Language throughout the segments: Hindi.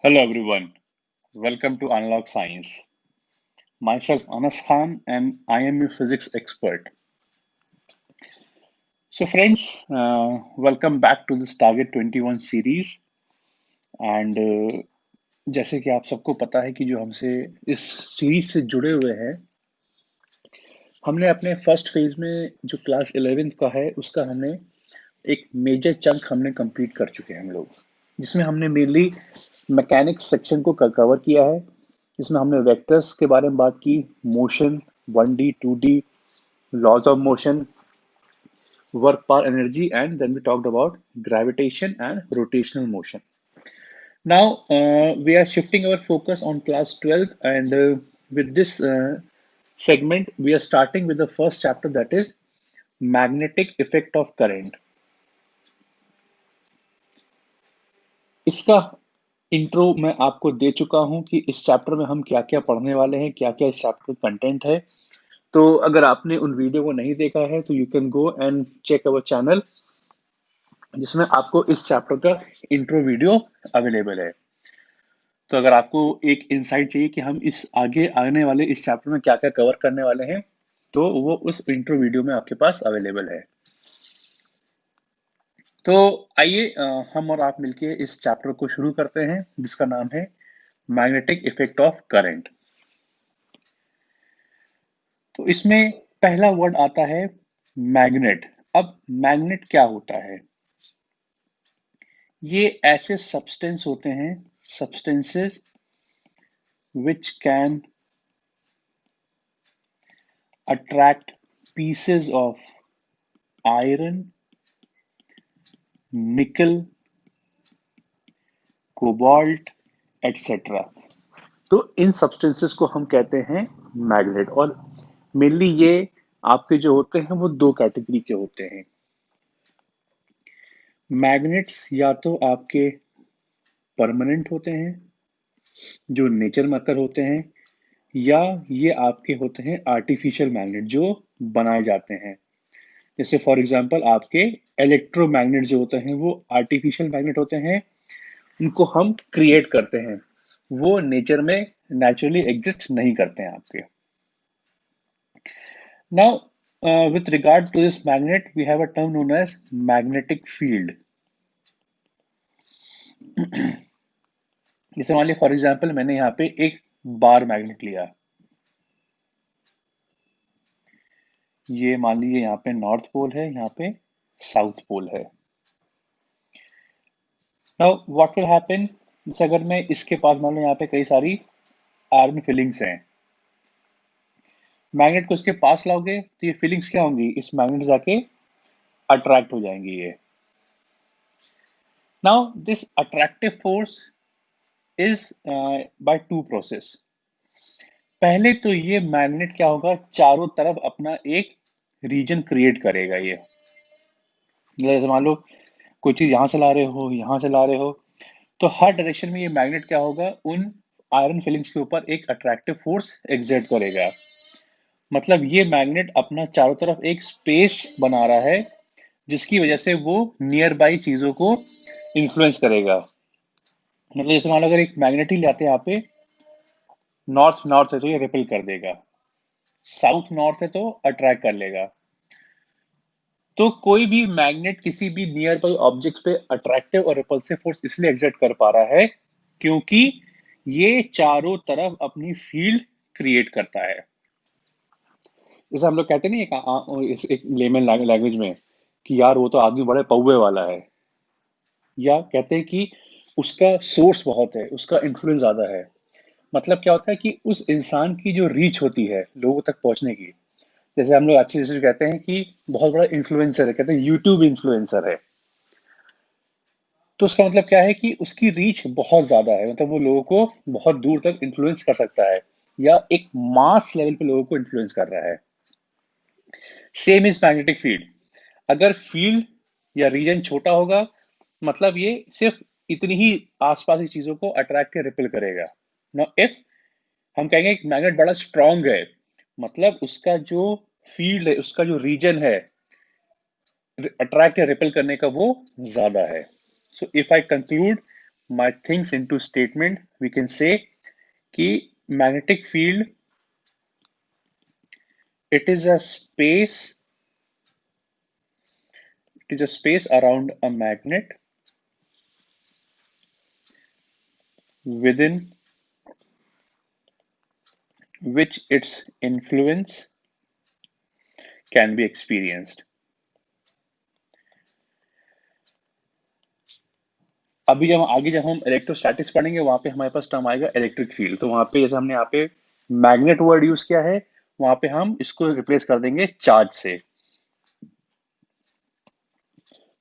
Hello everyone, welcome to Unlock Science. Myself Anas Khan and I am your physics expert. So friends, welcome back to this Target 21 series and जैसे कि आप सबको पता है कि जो हमसे इस सीरीज से जुड़े हुए हैं, हमने अपने फर्स्ट फेज में जो क्लास 11th का है उसका हमने एक मेजर चंक हमने कंप्लीट कर चुके हैं हम लोग, जिसमें हमने मेनली मैकेनिक्स सेक्शन को कवर किया है, जिसमें हमने वेक्टर्स के बारे में बात की, motion 1D 2D, laws of motion, work power energy, and then we talked about gravitation and rotational motion. Now we are shifting our focus on class 12, and with this segment, we are starting with the first chapter, that is magnetic effect of current. इसका इंट्रो मैं आपको दे चुका हूं कि इस चैप्टर में हम क्या क्या पढ़ने वाले हैं, क्या क्या इस चैप्टर का कंटेंट है। तो अगर आपने उन वीडियो को नहीं देखा है तो you can go and check our channel, जिसमें आपको इस चैप्टर का इंट्रो वीडियो अवेलेबल है। तो अगर आपको एक इंसाइट चाहिए कि हम इस आगे आने वाले इस चैप्टर में क्या क्या कवर करने वाले हैं, तो वो उस इंट्रो वीडियो में आपके पास अवेलेबल है। तो आइए हम और आप मिलके इस चैप्टर को शुरू करते हैं, जिसका नाम है मैग्नेटिक इफेक्ट ऑफ करंट। तो इसमें पहला वर्ड आता है मैग्नेट। अब मैग्नेट क्या होता है? ये ऐसे सब्सटेंस होते हैं, substances which can attract pieces of iron, nickel, cobalt, etc. तो इन सब्सटेंसेस को हम कहते हैं मैग्नेट, और मेनली ये आपके जो होते हैं वो दो कैटेगरी के होते हैं। मैग्नेट्स या तो आपके परमानेंट होते हैं, जो नेचर में अकर होते हैं, या ये आपके होते हैं आर्टिफिशियल मैग्नेट, जो बनाए जाते हैं। जैसे फॉर एग्जांपल आपके इलेक्ट्रोमैग्नेट जो होते हैं वो आर्टिफिशियल मैग्नेट होते हैं, उनको हम क्रिएट करते हैं, वो नेचर में नेचुरली एग्जिस्ट नहीं करते हैं आपके। Now with regard to this magnet, we have a term known as magnetic field. जैसे मान लीजिए फॉर एग्जांपल मैंने यहाँ पे एक बार मैग्नेट लिया, ये मान लीजिए यहाँ पे नॉर्थ पोल है, यहाँ पे साउथ पोल है। नाउ व्हाट विल हैपन, जैसे अगर मैं इसके पास मान लो यहाँ पे कई सारी आयरन फिलिंग्स हैं, मैग्नेट को इसके पास लाओगे तो ये फीलिंग्स क्या होंगी, इस मैग्नेट जाके अट्रैक्ट हो जाएंगी ये। Now this attractive force is by two process. पहले तो ये मैग्नेट क्या होगा, चारों तरफ अपना एक रीजन क्रिएट करेगा ये। जैसे मान लो कोई चीज यहां से ला रहे हो, यहां से ला रहे हो, तो हर डायरेक्शन में ये मैग्नेट क्या होगा, उन आयरन फिलिंग्स के ऊपर एक अट्रैक्टिव फोर्स एग्जर्ट करेगा। मतलब ये मैग्नेट अपना चारों तरफ एक स्पेस बना रहा है, जिसकी वजह से वो नियर बाई चीजों को इन्फ्लुएंस करेगा। मतलब जैसे मान लो अगर एक मैग्नेट ही लाते हैं यहाँ पे, नॉर्थ नॉर्थ है तो ये रिपेल कर देगा, साउथ नॉर्थ है तो अट्रैक्ट कर लेगा। तो कोई भी मैग्नेट किसी भी नियर बाई ऑब्जेक्ट पे अट्रैक्टिव और रिपल्सिव फोर्स इसलिए एग्जर्ट कर पा रहा है क्योंकि ये चारों तरफ अपनी फील्ड क्रिएट करता है। जैसे हम लोग कहते नहीं एक लेमन लैंग्वेज में कि यार वो तो आदमी बड़े पौवे वाला है, या कहते हैं कि उसका सोर्स बहुत है, उसका इन्फ्लुएंस ज्यादा है। मतलब क्या होता है कि उस इंसान की जो रीच होती है लोगों तक पहुंचने की, जैसे हम लोग अच्छी चीज कहते हैं कि बहुत बड़ा इन्फ्लुएंसर है, कहते हैं यूट्यूब इन्फ्लुएंसर है, तो उसका मतलब क्या है कि उसकी रीच बहुत ज्यादा है, मतलब वो लोगों को बहुत दूर तक इन्फ्लुएंस कर सकता है, या एक मास लेवल पे लोगों को इन्फ्लुएंस कर रहा है। Same is magnetic field. अगर फील्ड या रीजन छोटा होगा, मतलब ये सिर्फ इतनी ही आसपास की चीजों को अट्रैक्ट के रिपेल करेगा। नाउ इफ हम कहेंगे कि मैग्नेट बड़ा स्ट्रांग है, मतलब उसका जो फील्ड है, उसका जो रीजन है अट्रैक्ट या रिपेल करने का, वो ज्यादा है। So if I conclude, my things into statement, we can say कि magnetic field, it is a space, it is a space around a magnet within which its influence can be experienced. अभी जब हम इलेक्ट्रोस्टैटिक्स पढ़ेंगे वहां पे हमारे पास टर्म आएगा इलेक्ट्रिक फील्ड, तो वहां पे जैसे हमने यहाँ पे मैग्नेट वर्ड यूज किया है, वहां पे हम इसको रिप्लेस कर देंगे चार्ज से।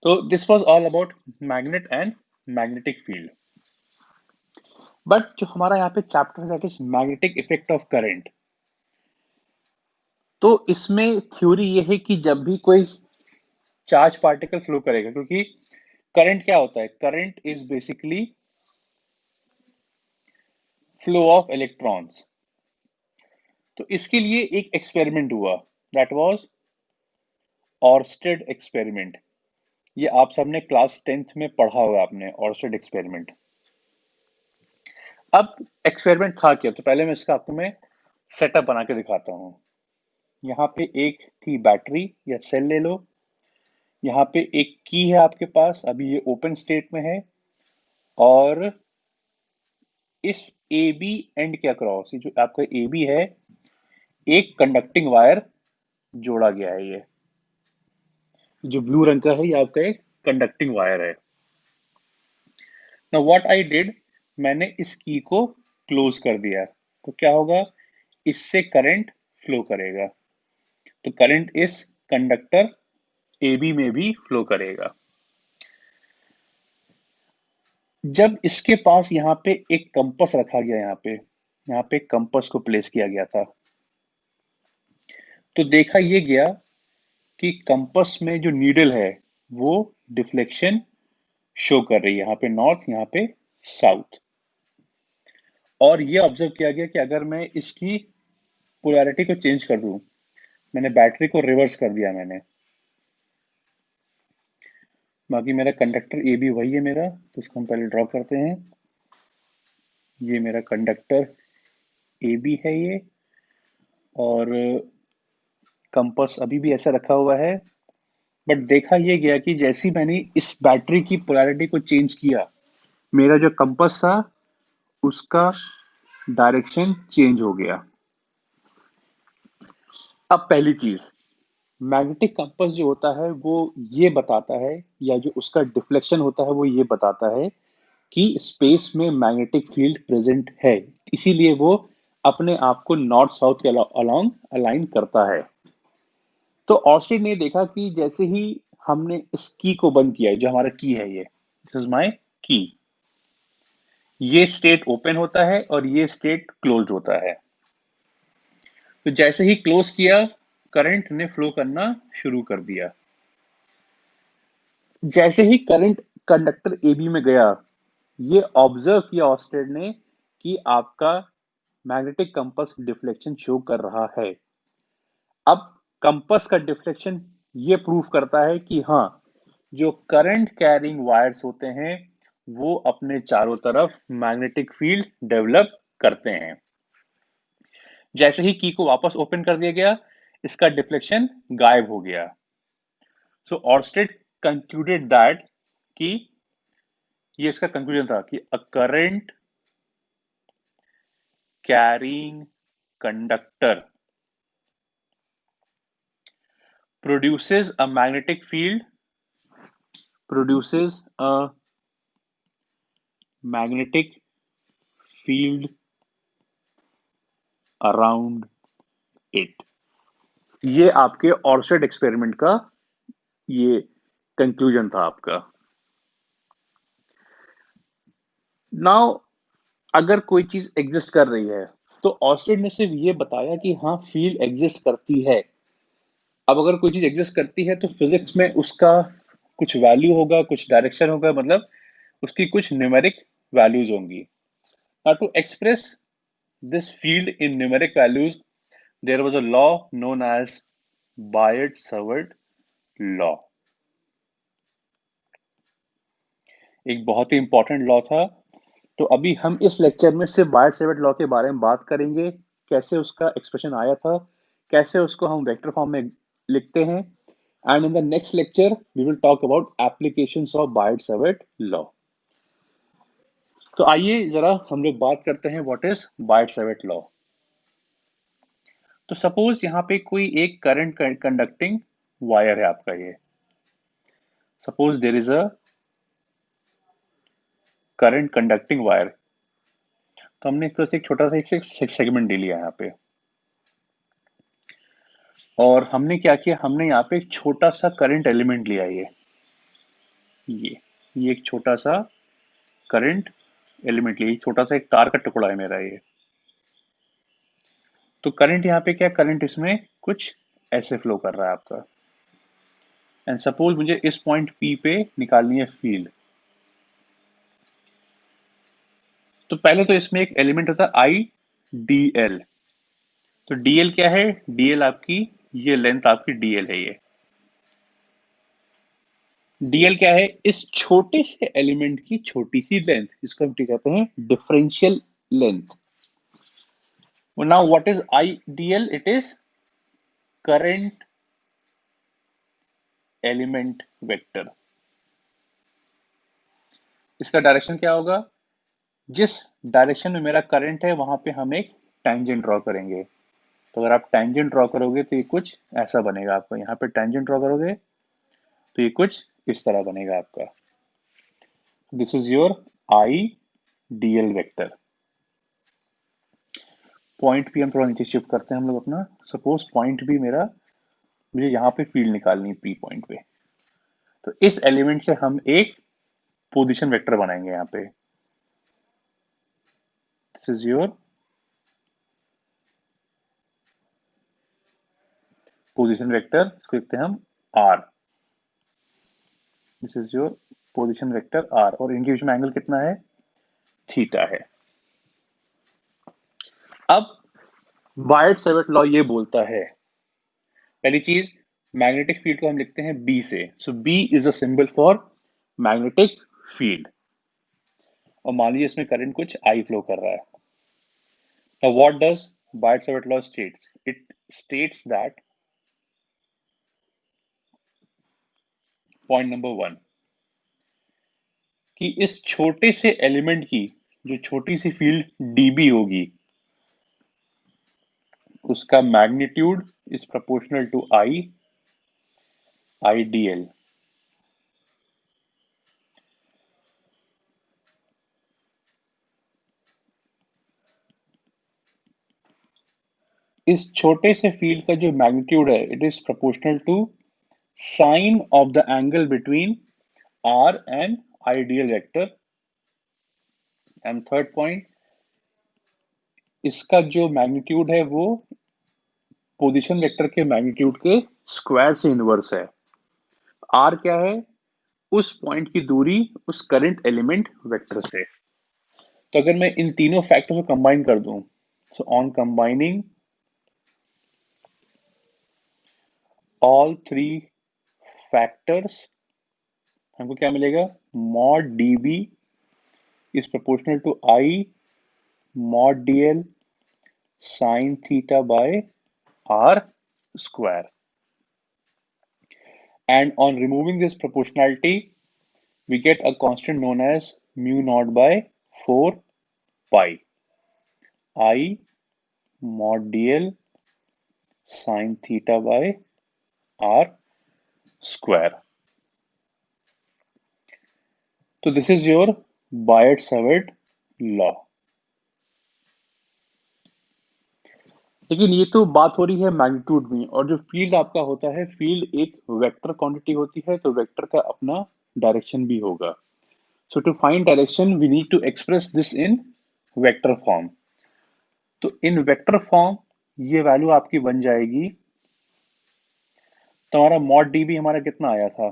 तो this was all about magnet and magnetic field. But जो हमारा यहाँ पे चैप्टर है that is magnetic effect of current. तो इसमें थ्योरी ये है कि जब भी कोई चार्ज पार्टिकल फ्लो करेगा, क्योंकि करंट क्या होता है, current is basically flow of electrons. तो इसके लिए एक एक्सपेरिमेंट हुआ, दैट वाज ऑर्स्टेड एक्सपेरिमेंट। ये आप सबने क्लास 10th में पढ़ा होगा आपने, ऑर्स्टेड एक्सपेरिमेंट। अब एक्सपेरिमेंट था क्या, तो पहले मैं इसका आपको मैं सेटअप बना के दिखाता हूँ। यहाँ पे एक थी बैटरी या सेल ले लो, यहाँ पे एक की है आपके पास, अभी ये ओपन स्टेट में है, और इस ए बी एंड के अक्रॉस, जो आपका ए बी है, एक कंडक्टिंग वायर जोड़ा गया है। ये जो ब्लू रंग का है, ये आपका एक कंडक्टिंग वायर है। नाउ व्हाट आई डिड, मैंने इस की को क्लोज कर दिया, तो क्या होगा, इससे करंट फ्लो करेगा। तो करंट इस कंडक्टर ए बी में भी फ्लो करेगा। जब इसके पास यहाँ पे एक कंपास रखा गया, यहाँ पे कंपास को प्लेस किया गया था, तो देखा ये गया कि कंपास में जो नीडल है वो डिफ्लेक्शन शो कर रही है, यहाँ पे नॉर्थ, यहाँ पे साउथ। और ये ऑब्जर्व किया गया कि अगर मैं इसकी पोलैरिटी को चेंज कर दूं, मैंने बैटरी को रिवर्स कर दिया मैंने, बाकी मेरा कंडक्टर ए बी वही है मेरा, तो इसको हम पहले ड्रॉ करते हैं। ये मेरा कंडक्टर ए बी है ये, और कंपास अभी भी ऐसा रखा हुआ है। बट देखा ये गया कि जैसी मैंने इस बैटरी की पोलैरिटी को चेंज किया, मेरा जो कंपास था उसका डायरेक्शन चेंज हो गया। अब पहली चीज, मैग्नेटिक कंपास जो होता है वो ये बताता है, या जो उसका डिफ्लेक्शन होता है वो ये बताता है कि स्पेस में मैग्नेटिक फील्ड प्रेजेंट है, इसीलिए वो अपने आप को नॉर्थ साउथ के अलोंग अलाइन करता है। तो ऑस्टिन ने देखा कि जैसे ही हमने इस की को बंद किया, जो हमारा की है, ये दिस इज माय की, ये स्टेट ओपन होता है और ये स्टेट क्लोज होता है। तो जैसे ही क्लोज किया, करंट ने फ्लो करना शुरू कर दिया। जैसे ही करंट कंडक्टर ए बी में गया, ये ऑब्जर्व किया ऑस्टेड ने कि आपका मैग्नेटिक कंपास डिफ्लेक्शन शो कर रहा है। अब कंपास का डिफ्लेक्शन ये प्रूव करता है कि हाँ, जो करंट कैरिंग वायर्स होते हैं वो अपने चारों तरफ मैग्नेटिक फील्ड डेवलप करते हैं। जैसे ही की को वापस ओपन कर दिया गया, इसका डिफ्लेक्शन गायब हो गया। सो ऑर्स्टेड कंक्लूडेड दैट कि ये इसका कंक्लूजन था कि a current carrying conductor produces a magnetic field, produces a magnetic field around it। ये आपके ऑर्स्टेड एक्सपेरिमेंट का ये कंक्लूजन था आपका। नाउ अगर कोई चीज एग्जिस्ट कर रही है, तो ऑर्स्टेड ने सिर्फ ये बताया कि हाँ फील्ड एग्जिस्ट करती है। अब अगर कोई चीज एग्जिस्ट करती है तो फिजिक्स में उसका कुछ वैल्यू होगा, कुछ डायरेक्शन होगा, मतलब उसकी कुछ न्यूमेरिक वैल्यूज होंगी। Now to express this field in numeric values, there was a law known as Biot-Savart law. एक बहुत ही इंपॉर्टेंट लॉ था। तो अभी हम इस लेक्चर में सिर्फ बायट-सेवर्ट लॉ के बारे में बात करेंगे, कैसे उसका एक्सप्रेशन आया था, कैसे उसको हम वेक्टर फॉर्म में लिखते हैं, and in the next lecture we will talk about applications of Biot Savart law. तो आइए जरा हम लोग बात करते हैं व्हाट इज बायट-सेवर्ट लॉ। तो सपोज यहाँ पे कोई एक करंट कंडक्टिंग वायर है आपका ये। Suppose there is a current conducting wire. तो हमने इस तरह से एक छोटा सा एक सेगमेंट ले लिया यहाँ पे, और हमने क्या किया, हमने यहाँ पे एक छोटा सा करंट एलिमेंट लिया ये ये एक छोटा सा करंट एलिमेंट लिया, छोटा सा एक तार का टुकड़ा है मेरा ये। तो करंट यहाँ पे क्या, करंट इसमें कुछ ऐसे फ्लो कर रहा है आपका, एंड सपोज मुझे इस पॉइंट P पे निकालनी है फील्ड। तो पहले तो इसमें एक एलिमेंट होता है आई डी एल। तो डीएल क्या है, डीएल आपकी ये लेंथ आपकी डीएल है ये। डीएल क्या है, इस छोटे से एलिमेंट की छोटी सी लेंथ, इसको हम कहते हैं differential length. Now what is I DL, it is current element vector. इसका डायरेक्शन क्या होगा, जिस डायरेक्शन में मेरा करंट है वहां पे हम एक टेंजेंट ड्रॉ करेंगे। तो अगर आप टेंजेंट ड्रॉ करोगे तो ये कुछ ऐसा बनेगा आपका, यहाँ पे टेंजेंट ड्रॉ करोगे तो ये कुछ इस तरह बनेगा आपका। This is your I DL vector. Point भी हम थोड़ा नीचे शिफ्ट करते हैं हम लोग अपना। सपोज पॉइंट भी मेरा, मुझे यहाँ पे फील्ड निकालनी है पी पॉइंट पे। तो इस एलिमेंट से हम एक पोजीशन वेक्टर बनाएंगे यहाँ पे। This is your position vector, इसको लिखते हैं हम R. This is your position vector R, और इनके बीच में एंगल कितना है, थीटा है। अब बायट-सेवर्ट लॉ ये बोलता है, पहली चीज, मैग्नेटिक फील्ड को हम लिखते हैं बी से। So B is a symbol for magnetic field, और मान लीजिए इसमें करंट कुछ आई फ्लो कर रहा है। Now what does Biot-Savart law states? It states that point number 1 कि इस छोटे से एलिमेंट की जो छोटी सी फील्ड dB होगी, उसका magnitude is proportional to I dl। इस छोटे से फील्ड का जो मैग्नीट्यूड है, it is proportional to sine of the angle between r and ideal vector. And third point, इसका जो मैग्नीट्यूड है वो पोजीशन वेक्टर के मैग्नीट्यूड के स्क्वायर से इनवर्स है। r क्या है, उस पॉइंट की दूरी उस करंट एलिमेंट वेक्टर से। तो अगर मैं इन तीनों फैक्टर को कंबाइन कर दूं, so on combining all three factors, हमको क्या मिलेगा, mod dB is proportional to I mod dl sine theta by r square। And on removing this proportionality, we get a constant known as mu naught by 4 pi I mod dl sin theta by r square. So this is your Biot-Savart law। लेकिन ये तो बात हो रही है मैग्नीट्यूड में, और जो फील्ड आपका होता है, फील्ड एक वेक्टर क्वांटिटी होती है, तो वेक्टर का अपना डायरेक्शन भी होगा। So to find direction we need to express this in vector form. तो इन वेक्टर फॉर्म ये वैल्यू आपकी बन जाएगी, तो हमारा मॉड dB हमारा कितना आया था,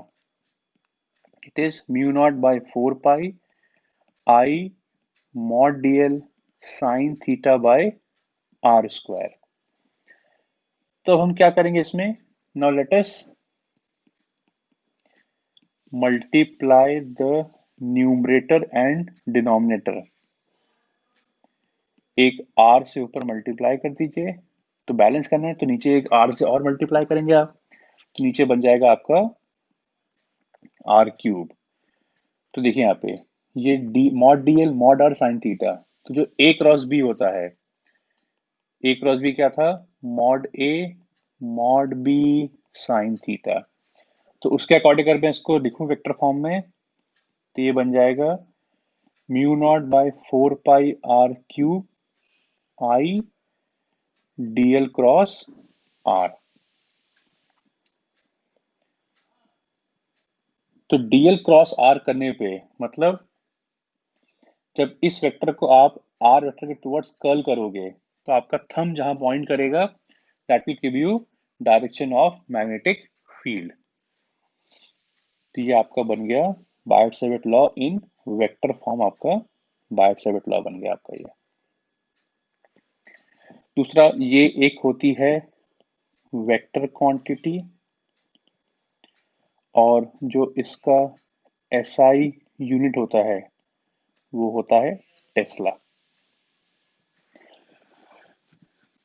it is mu naught by 4 pi I mod dl sine theta by r square. तो हम क्या करेंगे इसमें, now let us multiply the numerator and denominator एक r से ऊपर मल्टीप्लाई कर दीजिए, तो बैलेंस करना है तो नीचे एक r से और मल्टीप्लाई करेंगे आप, तो नीचे बन जाएगा आपका r क्यूब। तो देखिए यहाँ पे ये D mod D L mod R sine theta, तो जो a क्रॉस b होता है, a क्रॉस b क्या था, mod a mod b sign theta. तो उसके अकॉर्डिंग अगर मैं इसको लिखूं वेक्टर फॉर्म में, तो ये बन जाएगा mu naught by 4 pi r cube i dl cross r। तो dl क्रॉस r करने पे मतलब जब इस वेक्टर को आप r वेक्टर के टुवर्ड्स कर्ल करोगे, तो आपका थंब जहां पॉइंट करेगा that will give you direction of magnetic field. तो ये आपका बन गया बायट-सैवर्ट लॉ इन वेक्टर फॉर्म, आपका बायट-सैवर्ट लॉ बन गया आपका ये। दूसरा ये एक होती है वेक्टर क्वांटिटी, और जो इसका एसआई यूनिट होता है वो होता है टेस्ला।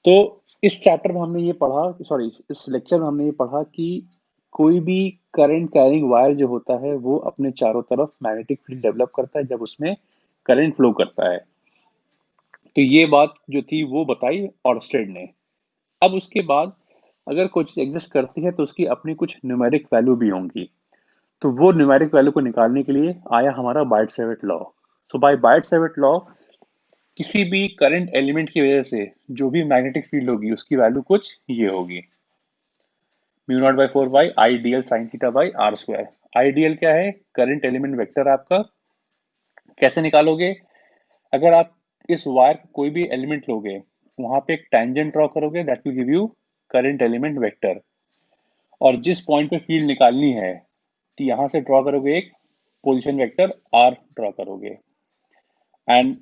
तो इस चैप्टर में हमने ये पढ़ा, सॉरी इस लेक्चर में हमने ये पढ़ा कि कोई भी करंट कैरिंग वायर जो होता है वो अपने चारों तरफ मैग्नेटिक फील्ड डेवलप करता है जब उसमें करंट फ्लो करता है। तो ये बात जो थी वो बताई ऑर्स्टेड ने। अब उसके बाद अगर कोई चीज एग्जिस्ट करती है तो उसकी अपनी कुछ न्यूमेरिक वैल्यू भी होंगी, तो वो न्यूमेरिक वैल्यू को निकालने के लिए आया हमारा बायट-सैवर्ट लॉ। सो बाय बायट-सैवर्ट लॉ किसी भी करंट एलिमेंट की वजह से जो भी मैग्नेटिक फील्ड होगी उसकी वैल्यू कुछ ये होगी, mu naught by 4 pi I D L sine theta by R square. I D L क्या है, करंट एलिमेंट वेक्टर आपका। कैसे निकालोगे, अगर आप इस वायर का कोई भी एलिमेंट लोगे, वहां पे एक टेंजेंट ड्रॉ करोगे that will give you current element vector, और जिस पॉइंट पे फील्ड निकालनी है तो यहां से ड्रॉ करोगे एक पोजीशन वेक्टर आर ड्रॉ करोगे, एंड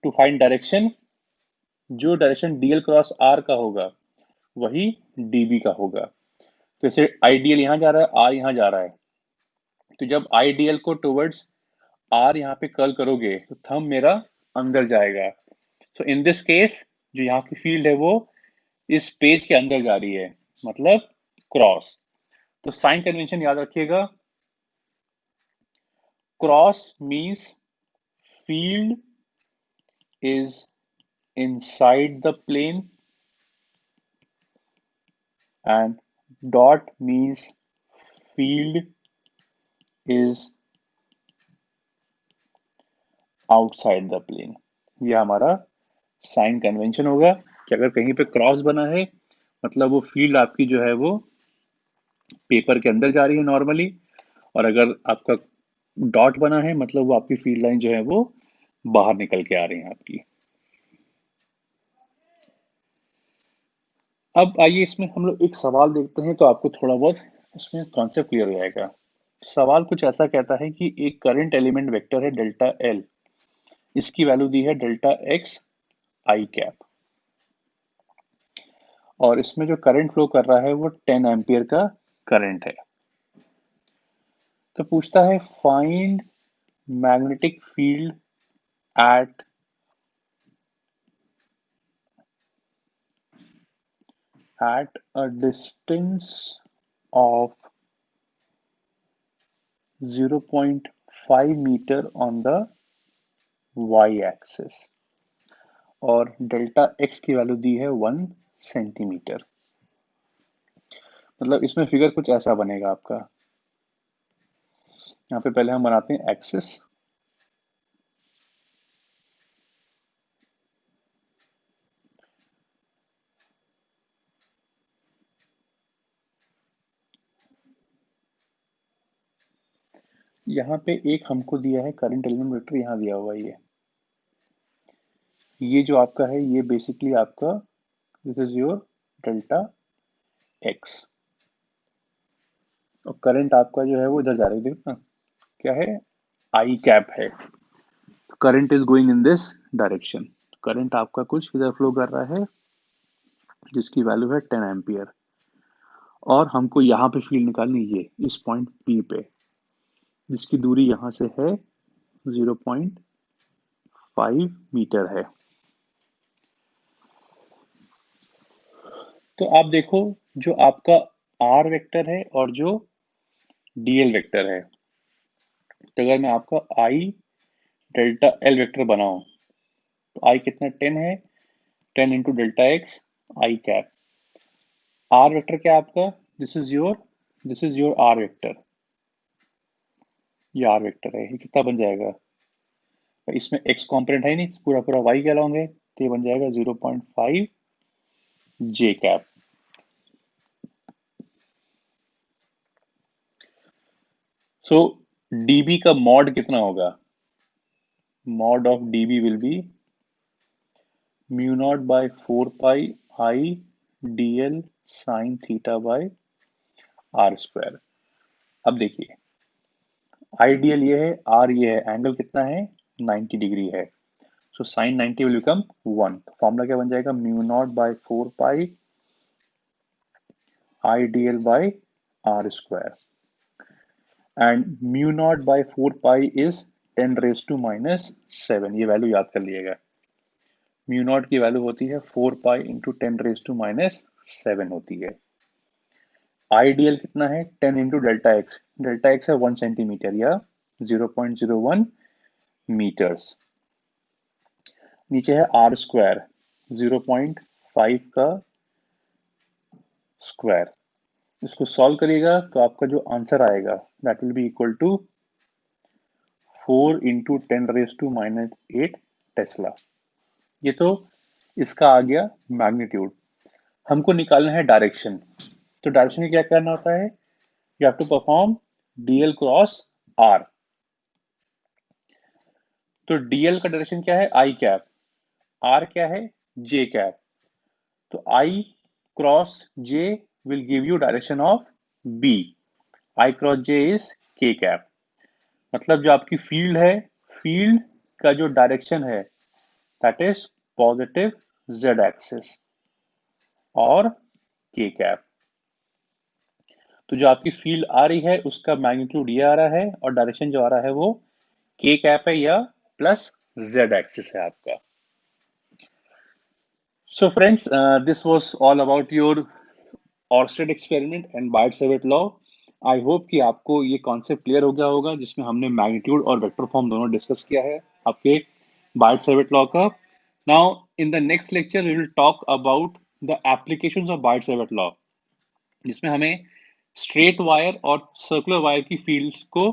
टू फाइंड डायरेक्शन जो डायरेक्शन डीएल क्रॉस आर का होगा वही डीबी का होगा। तो जैसे आईडीएल यहाँ जा रहा है, आर यहाँ जा रहा है, तो जब आईडीएल को टुवर्ड्स आर यहाँ पे कर्ल करोगे तो थंब मेरा अंदर जाएगा। सो इन दिस केस जो यहाँ की फील्ड है वो इस पेज के अंदर जा रही है, मतलब क्रॉस। तो साइन कन्वेंशन याद रखिएगा, cross means field is inside the plane, and dot means field is outside the plane। ये हमारा साइन कन्वेंशन होगा कि अगर कहीं पे क्रॉस बना है मतलब वो फील्ड आपकी जो है वो पेपर के अंदर जा रही है नॉर्मली, और अगर आपका डॉट बना है मतलब वो आपकी फील्ड लाइन जो है वो बाहर निकल के आ रही है आपकी। अब आइए इसमें हम लोग एक सवाल देखते हैं तो आपको थोड़ा बहुत इसमें कॉन्सेप्ट क्लियर हो जाएगा। सवाल कुछ ऐसा कहता है कि एक करंट एलिमेंट वेक्टर है डेल्टा एल, इसकी वैल्यू दी है डेल्टा एक्स आई कैप, और इसमें जो करंट फ्लो कर रहा है वो 10 एम्पियर का करंट है। तो पूछता है find magnetic field at a distance of 0.5 metre on the Y axis, और डेल्टा एक्स की वैल्यू दी है 1 सेंटीमीटर। मतलब इसमें फिगर कुछ ऐसा बनेगा आपका। यहाँ पे पहले हम बनाते हैं एक्सिस, यहाँ पे एक हमको दिया है करंट एलिमेंट वेक्टर, यहाँ दिया हुआ है ये जो आपका है ये बेसिकली आपका this is your delta x, और करंट आपका जो है वो इधर जा रहा है, देखो ना क्या है, आई कैप है, current is going in this direction. Current आपका कुछ इधर फ्लो कर रहा है जिसकी वैल्यू है 10 एम्पियर, और हमको यहाँ पे फील्ड निकालनी ये इस पॉइंट पी पे जिसकी दूरी यहाँ से है 0.5 मीटर है। तो आप देखो, जो आपका आर वेक्टर है और जो डीएल वेक्टर है, तो अगर मैं आपका आई डेल्टा एल वेक्टर बनाऊं, तो आई कितना 10 है, 10 into delta X I cap. R vector क्या है आपका, this is your R vector, ये आर वेक्टर है, ये कितना बन जाएगा, इसमें एक्स कॉम्पोनेंट है नहीं, पूरा पूरा वाई के अलॉन्ग है, तो ये बन जाएगा 0.5 जे कैप। सो डीबी का मॉड कितना होगा, mod of DB will be mu naught by 4 pi I DL sine theta by R square. अब देखिए, आइडियल ये है, आर ये है, एंगल कितना है 90 डिग्री है, so sine 90 will become 1। Formula क्या बन जाएगा, mu naught by 4 pi I DL by R square, and mu naught by 4 pi is 10 raise to minus 7। ये वैल्यू याद कर लिएगा, म्यू नॉट की वैल्यू होती है 4 pi into 10 raise to minus 7 होती है। आईडीएल कितना है 10 इंटू डेल्टा एक्स है 1 सेंटीमीटर या 0.01 मीटर्स। नीचे है आर स्क्वायर 0.5 का स्क्वायर। इसको सॉल्व करिएगा तो आपका जो आंसर आएगा that will be equal to 4 into 10 raise to minus 8 tesla. ये तो इसका आ गया मैग्नीट्यूड। हमको निकालना है डायरेक्शन। तो डायरेक्शन में क्या करना होता है, you have to perform DL cross R. तो डीएल का डायरेक्शन क्या है, आई कैप, आर क्या है, जे कैप। तो I cross J will give you direction of B, I cross J is K cap. मतलब जो आपकी फील्ड है, फील्ड का जो डायरेक्शन है that is positive Z axis और के कैप। तो जो आपकी फील्ड आ रही है उसका मैग्नीट्यूड ये आ रहा है और डायरेक्शन जो आ रहा है वो के कैप है या प्लस जेड एक्सिस है आपका। So friends, this was all about your Oersted experiment and Biot Savart law. I hope कि आपको ये कॉन्सेप्ट क्लियर हो गया होगा, जिसमें हमने मैग्नीट्यूड और वेक्टर फॉर्म दोनों डिस्कस किया है आपके बार्ड-सेविट लॉ का। Now in the next lecture we will talk about the applications of Biot Savart law, जिसमें हमें स्ट्रेट वायर और सर्कुलर वायर की फील्ड को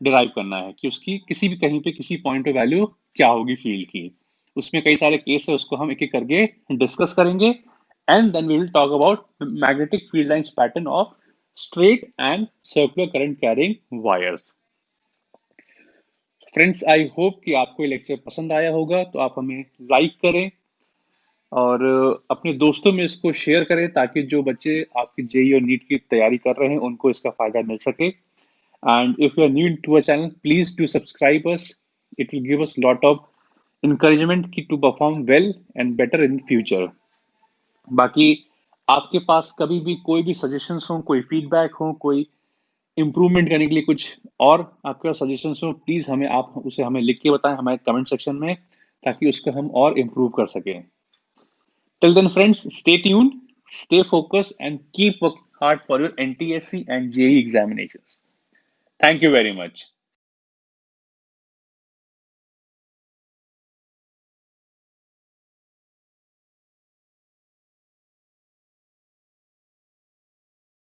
डिराइव करना है कि उसकी किसी भी कहीं पे किसी पॉइंट पे वैल्यू क्या होगी फील्ड की। उसमें कई सारे केस है, उसको हम एक एक करके डिस्कस करेंगे, and then we will talk about the magnetic field lines pattern of straight and circular current carrying wires. Friends, I hope कि आपको ये लेक्चर पसंद आया होगा, तो आप हमें लाइक करें और अपने दोस्तों में इसको शेयर करें ताकि जो बच्चे आपकी जेईई और नीट की तैयारी कर रहे हैं उनको इसका फायदा मिल सके। And if you are new to our channel, please do subscribe us, it will give us lot of encouragement की to perform well and better in future. बाकी आपके पास कभी भी कोई भी सजेशंस हो, कोई फीडबैक हो, कोई इम्प्रूवमेंट करने के लिए कुछ और आपके पास सजेशंस हो, प्लीज हमें आप उसे हमें लिख के बताएं हमारे कमेंट सेक्शन में, ताकि उसको हम और इम्प्रूव कर सकें। Till then friends, stay tuned, stay focused and keep working hard for your NTSC and JEE examinations. Thank you very much.